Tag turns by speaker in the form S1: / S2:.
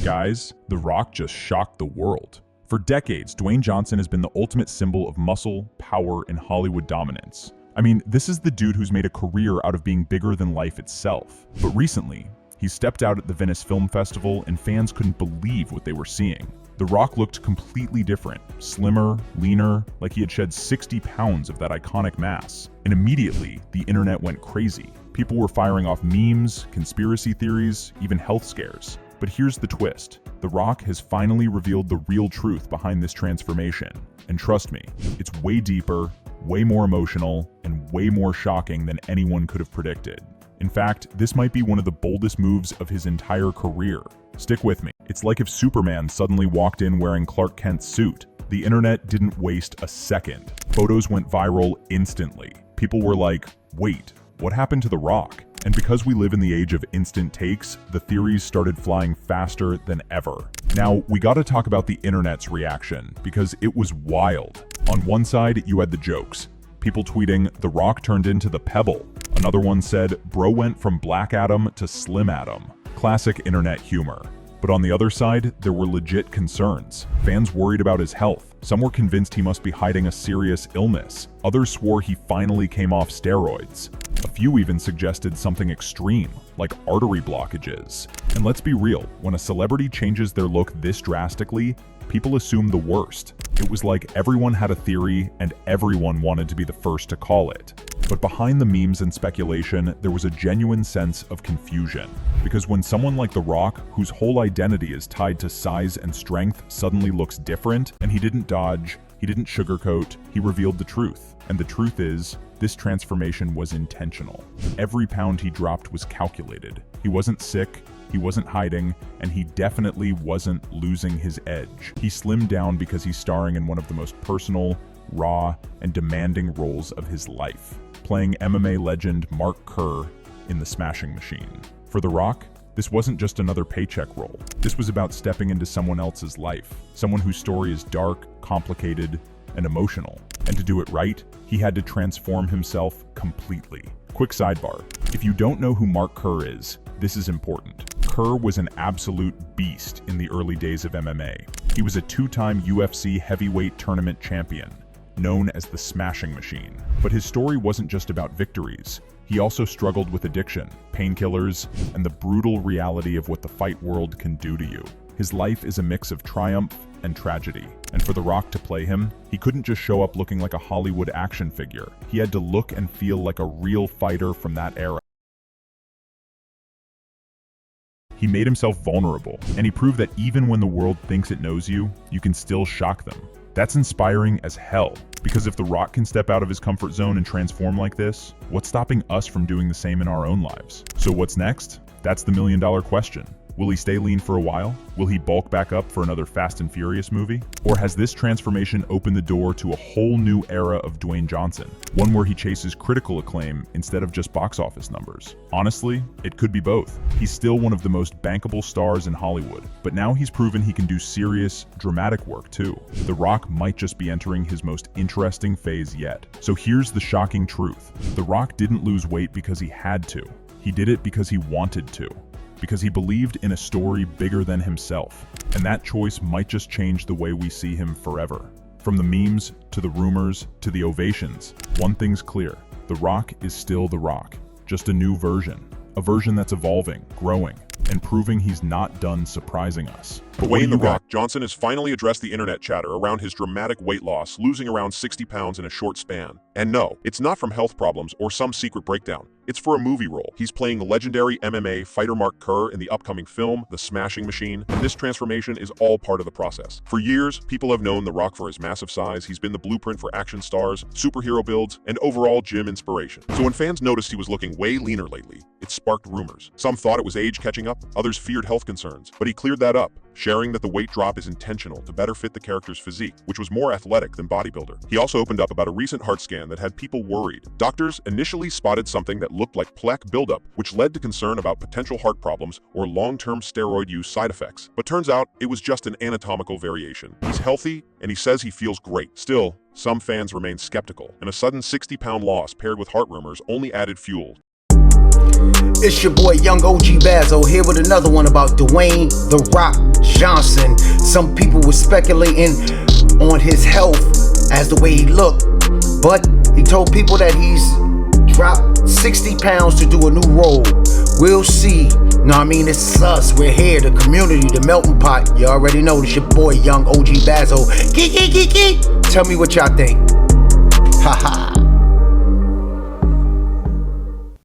S1: Guys, The Rock just shocked the world. For decades, Dwayne Johnson has been the ultimate symbol of muscle, power, and Hollywood dominance. I mean, this is the dude who's made a career out of being bigger than life itself. But recently, he stepped out at the Venice Film Festival and fans couldn't believe what they were seeing. The Rock looked completely different, slimmer, leaner, like he had shed 60 pounds of that iconic mass. And immediately, the internet went crazy. People were firing off memes, conspiracy theories, even health scares. But here's the twist. The Rock has finally revealed the real truth behind this transformation. And trust me, it's way deeper, way more emotional, and way more shocking than anyone could have predicted. In fact, this might be one of the boldest moves of his entire career. Stick with me. It's like if Superman suddenly walked in wearing Clark Kent's suit. The internet didn't waste a second. Photos went viral instantly. People were like, wait, what happened to The Rock? And because we live in the age of instant takes, the theories started flying faster than ever. Now, we gotta talk about the internet's reaction, because it was wild. On one side, you had the jokes. People tweeting, The Rock turned into the Pebble. Another one said, bro went from Black Adam to Slim Adam. Classic internet humor. But on the other side, there were legit concerns. Fans worried about his health. Some were convinced he must be hiding a serious illness. Others swore he finally came off steroids. A few even suggested something extreme, like artery blockages. And let's be real, when a celebrity changes their look this drastically, people assume the worst. It was like everyone had a theory and everyone wanted to be the first to call it. But behind the memes and speculation, there was a genuine sense of confusion. Because when someone like The Rock, whose whole identity is tied to size and strength, suddenly looks different, and he didn't dodge, he didn't sugarcoat, he revealed the truth. And the truth is, this transformation was intentional. Every pound he dropped was calculated. He wasn't sick, he wasn't hiding, and he definitely wasn't losing his edge. He slimmed down because he's starring in one of the most personal, raw, and demanding roles of his life, playing MMA legend Mark Kerr in The Smashing Machine. For The Rock, this wasn't just another paycheck role. This was about stepping into someone else's life, someone whose story is dark, complicated, and emotional. And to do it right, he had to transform himself completely. Quick sidebar, if you don't know who Mark Kerr is, this is important. Kerr was an absolute beast in the early days of MMA. He was a two-time UFC heavyweight tournament champion, known as the Smashing Machine. But his story wasn't just about victories. He also struggled with addiction, painkillers, and the brutal reality of what the fight world can do to you. His life is a mix of triumph and tragedy. And for The Rock to play him, he couldn't just show up looking like a Hollywood action figure. He had to look and feel like a real fighter from that era. He made himself vulnerable, and he proved that even when the world thinks it knows you, you can still shock them. That's inspiring as hell, because if The Rock can step out of his comfort zone and transform like this, what's stopping us from doing the same in our own lives? So what's next? That's the million-dollar question. Will he stay lean for a while? Will he bulk back up for another Fast and Furious movie? Or has this transformation opened the door to a whole new era of Dwayne Johnson? One where he chases critical acclaim instead of just box office numbers? Honestly, it could be both. He's still one of the most bankable stars in Hollywood, but now he's proven he can do serious, dramatic work too. The Rock might just be entering his most interesting phase yet. So here's the shocking truth. The Rock didn't lose weight because he had to. He did it because he wanted to. Because he believed in a story bigger than himself. And that choice might just change the way we see him forever. From the memes, to the rumors, to the ovations, one thing's clear. The Rock is still The Rock. Just a new version. A version that's evolving, growing, and proving he's not done surprising us.
S2: Dwayne "The Rock" Johnson has finally addressed the internet chatter around his dramatic weight loss, losing around 60 pounds in a short span. And no, it's not from health problems or some secret breakdown. It's for a movie role. He's playing legendary MMA fighter Mark Kerr in the upcoming film, The Smashing Machine, and this transformation is all part of the process. For years, people have known The Rock for his massive size. He's been the blueprint for action stars, superhero builds, and overall gym inspiration. So when fans noticed he was looking way leaner lately, it sparked rumors. Some thought it was age catching up, others feared health concerns, but he cleared that up, sharing that the weight drop is intentional to better fit the character's physique, which was more athletic than bodybuilder. He also opened up about a recent heart scan that had people worried. Doctors initially spotted something that looked like plaque buildup, which led to concern about potential heart problems or long-term steroid use side effects. But turns out it was just an anatomical variation. He's healthy, and he says he feels great. Still, some fans remain skeptical, and a sudden 60-pound loss paired with heart rumors only added fuel.
S3: It's your boy Young OG Basil here with another one about Dwayne "The Rock" Johnson. Some people were speculating on his health as the way he looked, but he told people that he's dropped 60 pounds to do a new role. We'll see. No, I mean, it's us. We're here, the community, the melting pot. You already know this your boy Young OG Basil. Tell me what y'all think. Haha.